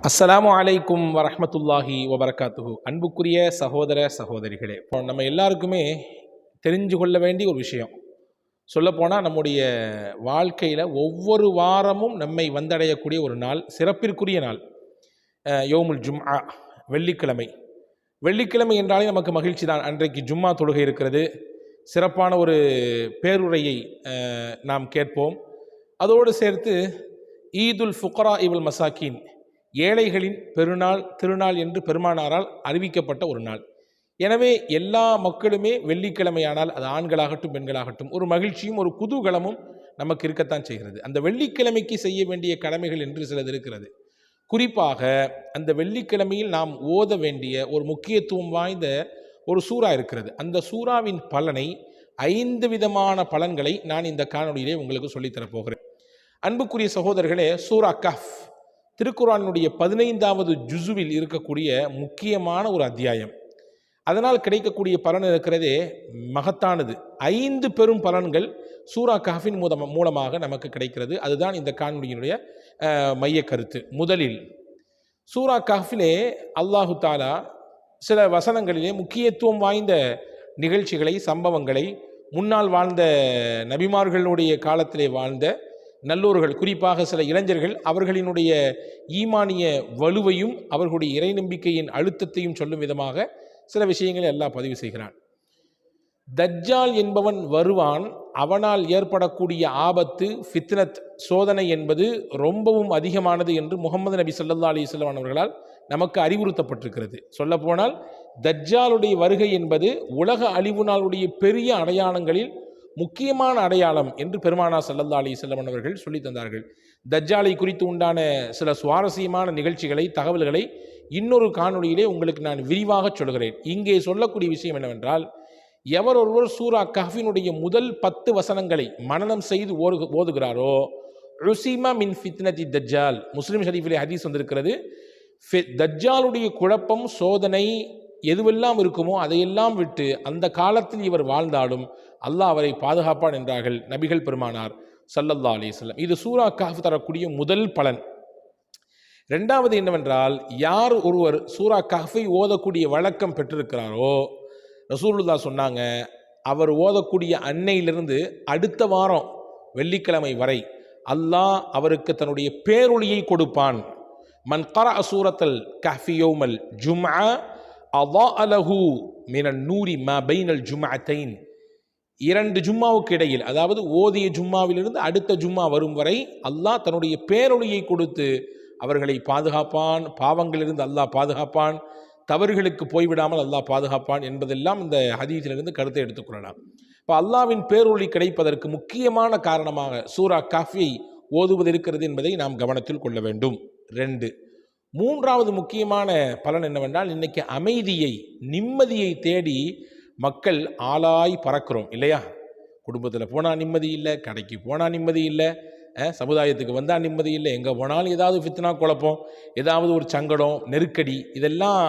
அஸ்ஸலாமு அலைக்கும் வரஹ்மத்துல்லாஹி வபரகாத்துஹு. அன்புக்குரிய சகோதர சகோதரிகளே, இப்போ நம்ம எல்லாருக்குமே தெரிஞ்சு கொள்ள வேண்டிய ஒரு விஷயம். சொல்லப்போனால் நம்முடைய வாழ்க்கையில் ஒவ்வொரு வாரமும் நம்மை வந்தடையக்கூடிய ஒரு நாள், சிறப்பிற்குரிய நாள் யோமுல் ஜும்ஆ, வெள்ளிக்கிழமை. வெள்ளிக்கிழமை என்றாலே நமக்கு மகிழ்ச்சி தான். அன்றைக்கு ஜும்மா தொழுகை இருக்கிறது, சிறப்பான ஒரு பேருரையை நாம் கேட்போம். அதோடு சேர்த்து ஈதுல் ஃபுக்ரா இவல் மசாக்கீன், ஏழைகளின் பெருநாள், திருநாள் என்று பெருமானாரால் அறிவிக்கப்பட்ட ஒரு நாள். எனவே எல்லா மக்களுமே வெள்ளிக்கிழமையானால், அது ஆண்களாகட்டும் பெண்களாகட்டும், ஒரு மகிழ்ச்சியும் ஒரு குதூகலமும் நமக்கு இருக்கத்தான் செய்கிறது. அந்த வெள்ளிக்கிழமைக்கு செய்ய வேண்டிய கடமைகள் என்று சிலது இருக்கிறது. குறிப்பாக அந்த வெள்ளிக்கிழமையில் நாம் ஓத வேண்டிய ஒரு முக்கியத்துவம் வாய்ந்த ஒரு சூறா இருக்கிறது. அந்த சூறாவின் பலனை, 5 விதமான பலன்களை நான் இந்த காணொலியிலே உங்களுக்கு சொல்லித்தரப் போகிறேன். அன்புக்குரிய சகோதரர்களே, சூரா கஹ்ஃப் திருக்குர்ஆனுடைய 15வது ஜுசுவில் இருக்கக்கூடிய முக்கியமான ஒரு அத்தியாயம். அதனால் கிடைக்கக்கூடிய பலன் இருக்கிறதே மகத்தானது. 5 பெரும் பலன்கள் சூரா கஹ்ஃபின் மூலமாக நமக்கு கிடைக்கிறது. அதுதான் இந்த காணொலியினுடைய மைய கருத்து. முதலில் சூரா கஹ்ஃபிலே அல்லாஹு தாலா சில வசனங்களிலே முக்கியத்துவம் வாய்ந்த நிகழ்ச்சிகளை, சம்பவங்களை, முன்னால் வாழ்ந்த நபிமார்களுடைய காலத்திலே வாழ்ந்த நல்லோர்கள், குறிப்பாக சில இளைஞர்கள், அவர்களினுடைய ஈமானிய வலுவையும் அவர்களுடைய இறை நம்பிக்கையின் அழுத்தத்தையும் சொல்லும் விதமாக சில விஷயங்களை அல்லாஹ் பதிவு செய்கிறான். தஜ்ஜால் என்பவன் வருவான், அவனால் ஏற்படக்கூடிய ஆபத்து, ஃபித்னத், சோதனை என்பது ரொம்பவும் அதிகமானது என்று முகமது நபி ஸல்லல்லாஹு அலைஹி வஸல்லம் அவர்களால் நமக்கு அறிவுறுத்தப்பட்டிருக்கிறது. சொல்லப்போனால் தஜ்ஜாலுடைய வருகை என்பது உலக அழிவு நாளுடைய பெரிய அடையாளங்களில் முக்கியமான அடையாளம் என்று பெருமானார் ஸல்லல்லாஹு அலைஹி வஸல்லம் அவர்கள் சொல்லி தந்தார்கள். தஜ்ஜாலை குறித்து உண்டான சில சுவாரஸ்யமான நிகழ்ச்சிகளை, தகவல்களை இன்னொரு காணொலியிலே உங்களுக்கு நான் விரிவாக சொல்கிறேன். இங்கே சொல்லக்கூடிய விஷயம் என்னவென்றால், எவர் ஒருவர் சூரா கஹ்ஃபினுடைய முதல் 10 வசனங்களை மனனம் செய்து ஓதுகிறாரோ, உஸிமா மின் ஃபித்னதி தஜ்ஜால், முஸ்லிம் ஷரீஃபிலே ஹதீஸ் வந்திருக்கிறது. தஜ்ஜாலுடைய குழப்பம், சோதனை எதுவெல்லாம் இருக்குமோ அதையெல்லாம் விட்டு அந்த காலத்தில் இவர் வாழ்ந்தாலும் அல்லாஹ் அவரை பாதுகாப்பான் என்றார்கள் நபிகள் பெருமானார் ஸல்லல்லாஹு அலைஹி வஸல்லம். இது சூரா கஹ்ஃப் தரக்கூடிய முதல் பலன். இரண்டாவது என்னவென்றால், யார் ஒருவர் சூரா கஹ்ஃபை ஓதக்கூடிய வழக்கம் பெற்றிருக்கிறாரோ, ரசூலுல்லாஹ் சொன்னாங்க, அவர் ஓதக்கூடிய அன்னையிலிருந்து அடுத்த வாரம் வெள்ளிக்கிழமை வரை அல்லாஹ் அவருக்கு தன்னுடைய பேரொளியை கொடுப்பான். மன் கரஅ சூரத்தல் கஹ்ஃபி யௌமல் ஜும்ஆ அதாஅ லஹு மினன் நூரி மா பைனல் ஜும்அத்தைன். 2 ஜும்மாவுக்கு இடையில், அதாவது ஓதிய ஜும்மாவிலிருந்து அடுத்த ஜும்மா வரும் வரை அல்லாஹ் தன்னுடைய பேரொளியை கொடுத்து அவர்களை பாதுகாப்பான், பாவங்களிலிருந்து அல்லாஹ் பாதுகாப்பான், தவறுகளுக்கு போய்விடாமல் அல்லாஹ் பாதுகாப்பான் என்பதெல்லாம் இந்த ஹதீஸிலிருந்து கருத்தை எடுத்துக்கொள்ளலாம். இப்போ அல்லாஹ்வின் பேரொளி கிடைப்பதற்கு முக்கியமான காரணமாக சூரா கஹ்ஃபை ஓதுவது இருக்கிறது என்பதை நாம் கவனத்தில் கொள்ள வேண்டும். 2. மூன்றாவது முக்கியமான பலன் என்னவென்றால், இன்னைக்கு அமைதியை, நிம்மதியை தேடி மக்கள் ஆளாய் பறக்கிறோம் இல்லையா? குடும்பத்தில் போனால் நிம்மதி இல்லை, கடைக்கு போனால் நிம்மதி இல்லை, சமுதாயத்துக்கு வந்தால் நிம்மதி இல்லை, எங்கே போனாலும் ஏதாவது ஃபித்னா, குழப்பம், ஏதாவது ஒரு சங்கடம், நெருக்கடி, இதெல்லாம்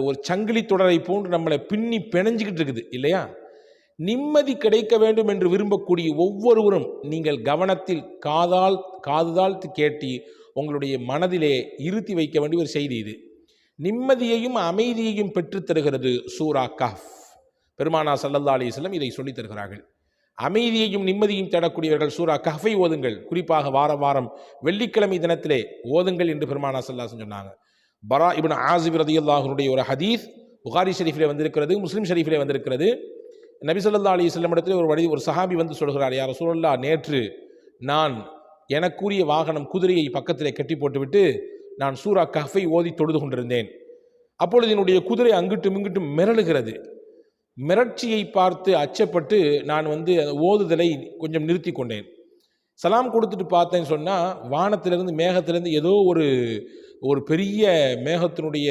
ஒரு சங்கிலி தொடரை போன்று நம்மளை பின்னி பிணைஞ்சிக்கிட்டு இருக்குது இல்லையா? நிம்மதி கிடைக்க வேண்டும் என்று விரும்பக்கூடிய ஒவ்வொருவரும் நீங்கள் கவனத்தில் காதுதால் கேட்டி உங்களுடைய மனதிலே இருத்தி வைக்க வேண்டிய ஒரு செய்தி இது. நிம்மதியையும் அமைதியையும் பெற்றுத் தருகிறது சூரா கஹ்ஃப். பெருமானார் ஸல்லல்லாஹு அலைஹி வஸல்லம் இதை சொல்லித் தருகிறார்கள். அமைதியையும் நிம்மதியையும் தேடக்கூடியவர்கள் சூரா கஹ்ஃபை ஓதுங்கள். குறிப்பாக வாரம் வெள்ளிக்கிழமை தினத்திலே ஓதுங்கள் என்று பெருமானார் ஸல்லல்லாஹு அலைஹி வஸல்லம் சொன்னாங்க. பரா இப்னு ஆஸிப் ரலியல்லாஹு அன்ஹுடைய ஒரு ஹதீஸ் புகாரி ஷரீஃபிலே வந்திருக்கிறது, முஸ்லிம் ஷரீஃபிலே வந்திருக்கிறது. நபி ஸல்லல்லாஹு அலைஹி வஸல்லம் இடத்தில் ஒரு சஹாபி வந்து சொல்கிறார், யா ரசூலல்லாஹ், நேற்று நான் எனக்குரிய வாகனம், குதிரையை பக்கத்திலே கட்டி போட்டுவிட்டு நான் சூரா கஹ்ஃபை ஓதி தொழுது கொண்டிருந்தேன். அப்பொழுது என்னுடைய குதிரை அங்கிட்டும் இங்கிட்டும் மிரளுகிறது. மிரட்சியை பார்த்து அச்சப்பட்டு நான் ஓதுதலை கொஞ்சம் நிறுத்தி கொண்டேன். சலாம் கொடுத்துட்டு பார்த்தேன்னு சொன்னால், வானத்திலிருந்து, மேகத்திலிருந்து ஏதோ ஒரு பெரிய மேகத்தினுடைய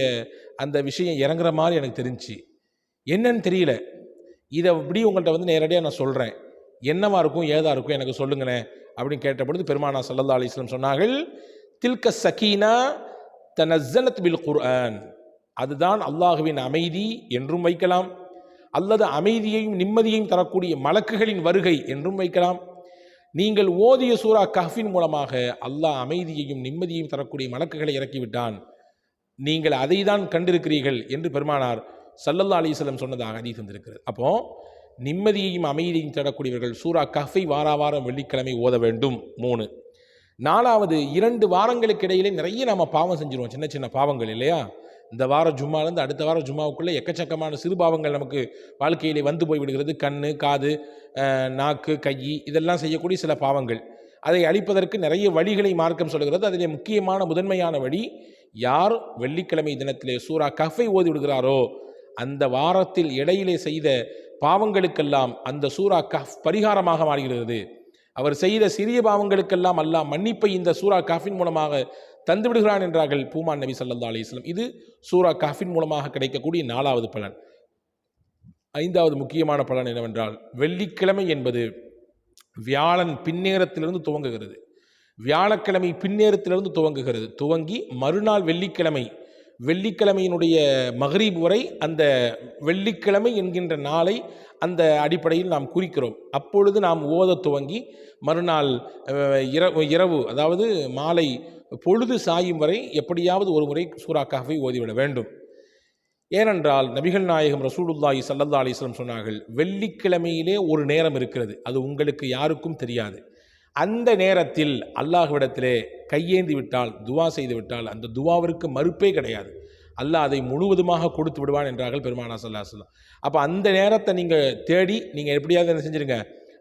அந்த விஷயம் இறங்குற மாதிரி எனக்கு தெரிஞ்சிச்சு. என்னன்னு தெரியல. இதை இப்படி உங்கள்கிட்ட நேரடியாக நான் சொல்கிறேன், என்னவா இருக்கும், ஏதா இருக்கும், எனக்கு சொல்லுங்களேன் அப்படின்னு கேட்டபொழுது பெருமானார் ஸல்லல்லாஹு அலைஹி வஸல்லம் சொன்னார்கள், தில்க சகீனா தனஸ்ஸலத் பில் குர்ஆன். அதுதான் அல்லாஹ்வின் அமைதி என்றும் வைக்கலாம், அல்லது அமைதியையும் நிம்மதியையும் தரக்கூடிய மலக்குகளின் வருகை என்றும் வைக்கலாம். நீங்கள் ஓதிய சூரா கஹ்ஃபின் மூலமாக அல்லாஹ் அமைதியையும் நிம்மதியையும் தரக்கூடிய மலக்குகளை இறக்கிவிட்டான், நீங்கள் அதை தான் கண்டிருக்கிறீர்கள் என்று பெருமானார் ஸல்லல்லாஹு அலைஹி வஸல்லம் சொன்னதாக ஹதீஸ் வந்திருக்கிறது. அப்போ நிம்மதியையும் அமைதியையும் தரக்கூடியவர்கள் சூரா கஹ்ஃபை வாராவாரம் வெள்ளிக்கிழமை ஓத வேண்டும். 3. 4வது 2 வாரங்களுக்கு இடையிலே நிறைய நம்ம பாவம் செஞ்சிருவோம், சின்ன சின்ன பாவங்கள் இல்லையா? இந்த வார ஜும்மாலேருந்து அடுத்த வார ஜும்மாவுக்குள்ளே எக்கச்சக்கமான சிறு பாவங்கள் நமக்கு வாழ்க்கையிலே வந்து போய்விடுகிறது. கண்ணு, காது, நாக்கு, கை, இதெல்லாம் செய்யக்கூடிய சில பாவங்கள். அதை அழிப்பதற்கு நிறைய வழிகளை மார்க்கம் சொல்கிறது. அதிலே முக்கியமான முதன்மையான வழி, யார் வெள்ளிக்கிழமை தினத்திலே சூரா கஹ்ஃபை ஓதி விடுகிறாரோ அந்த வாரத்தில் இடையிலே செய்த பாவங்களுக்கெல்லாம் அந்த சூரா கஹ்ஃப் பரிகாரமாக மாறுகிறது. அவர் செய்த சிறிய பாவங்களுக்கெல்லாம் அல்லாஹ் மன்னிப்பை இந்த சூரா கஹ்ஃபின் மூலமாக தந்து விடுகிறான் என்றார்கள் பூமான் நபி ஸல்லல்லாஹு அலைஹி வஸல்லம். இது சூரா கஹ்ஃபின் மூலமாக கிடைக்கக்கூடிய 4வது பலன். 5வது முக்கியமான பலன் என்னவென்றால், வெள்ளிக்கிழமை என்பது வியாழன் பின்னேரத்திலிருந்து துவங்குகிறது. வியாழக்கிழமை பின்னேரத்திலிருந்து துவங்குகிறது. துவங்கி மறுநாள் வெள்ளிக்கிழமையினுடைய மக்ரிப் வரை அந்த வெள்ளிக்கிழமை என்கின்ற நாளை அந்த அடிப்படையில் நாம் குறிக்கிறோம். அப்பொழுது நாம் ஓத துவங்கி மறுநாள் இரவு, அதாவது மாலை பொழுது சாயும் வரை எப்படியாவது ஒரு முறை சூரா கஹ்ஃபை ஓதிவிட வேண்டும். ஏனென்றால் நபிகள் நாயகம் ரசூலுல்லாஹி ஸல்லல்லாஹு அலைஹி வஸல்லம் சொன்னார்கள், வெள்ளிக்கிழமையிலே ஒரு நேரம் இருக்கிறது, அது உங்களுக்கு யாருக்கும் தெரியாது. அந்த நேரத்தில் அல்லாஹ்விடத்திலே கையேந்தி விட்டால், துவா செய்து விட்டால், அந்த துவாவிற்கு மறுப்பே கிடையாது. அல்லாஹ் அதை முழுவதுமாக கொடுத்து விடுவான் என்றார்கள் பெருமானார் ஸல்லல்லாஹு அலைஹி வஸல்லம். அப்போ அந்த நேரத்தை நீங்கள் தேடி நீங்கள் எப்படியாவது என்ன செஞ்சிருங்க,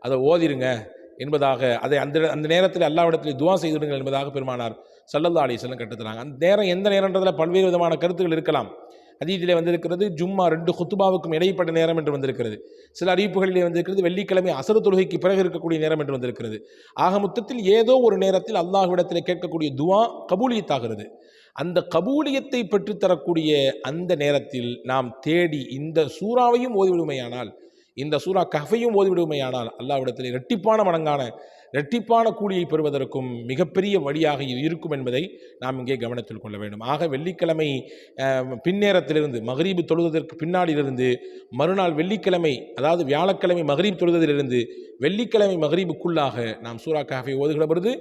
அதை ஓதிருங்க என்பதாக, அதை அந்த நேரத்தில் அல்லாஹ்விடத்தில் துவா செய்துவிடுங்கள் என்பதாக பெருமானார் ஸல்லல்லாஹு அலைஹி வஸல்லம் கற்றுத்தராங்க. அந்த நேரம் எந்த நேரன்றதில் பல்வேறு விதமான கருத்துக்கள் இருக்கலாம். ஹதீஸிலே வந்திருக்கிறது ஜும்மா 2 குத்துபாவுக்கும் இடைப்பட்ட நேரம் என்று வந்திருக்கிறது. சில அறிவிப்புகளிலே வந்திருக்கிறது வெள்ளிக்கிழமை அசர் தொழுகைக்கு பிறகு இருக்கக்கூடிய நேரம் என்று வந்திருக்கிறது. ஆக மொத்தத்தில் ஏதோ ஒரு நேரத்தில் அல்லாஹ்விடத்தில் கேட்கக்கூடிய துவா கபூலியத்தாகிறது. அந்த கபூலியத்தை பெற்றுத்தரக்கூடிய அந்த நேரத்தில் நாம் தேடி இந்த சூறாவையும் ஓதிவிடுமையானால், இந்த சூரா கஹ்ஃபையும் ஓதிவிடுமையானால் அல்லாஹ்விடத்தில் இரட்டிப்பான கூலியை பெறுவதற்கும் மிகப்பெரிய வழியாக இருக்கும் என்பதை நாம் இங்கே கவனத்தில் கொள்ள வேண்டும். ஆக வெள்ளிக்கிழமை பின்னேரத்திலிருந்து மக்ரீப் தொழுவதற்கு பின்னாடியிலிருந்து மறுநாள் வெள்ளிக்கிழமை, அதாவது வியாழக்கிழமை மக்ரீப் தொழுவதிலிருந்து வெள்ளிக்கிழமை மக்ரீபுக்குள்ளாக நாம் சூரா கஹ்ஃபை ஓதுகிற பொழுது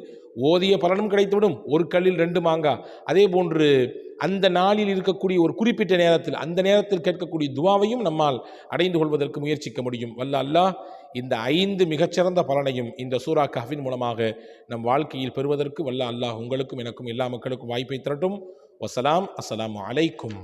ஓதிய பலனும் கிடைத்துவிடும். ஒரு கல்லில் 2 மாங்கா. அதே போன்று அந்த நாளில் இருக்கக்கூடிய ஒரு குறிப்பிட்ட நேரத்தில், அந்த நேரத்தில் கேட்கக்கூடிய துவாவையும் நம்மால் அடைந்து கொள்வதற்கு முயற்சிக்க முடியும். வல்ல அல்லாஹ் இந்த 5 மிகச்சிறந்த பலனையும் இந்த சூரா கஹ்ஃபின் மூலமாக நம் வாழ்க்கையில் பெறுவதற்கு வல்ல அல்லாஹ் உங்களுக்கும் எனக்கும் எல்லா மக்களுக்கும் வாய்ப்பை தரட்டும். வஸ்ஸலாம். அஸ்ஸலாமு அலைக்கும்.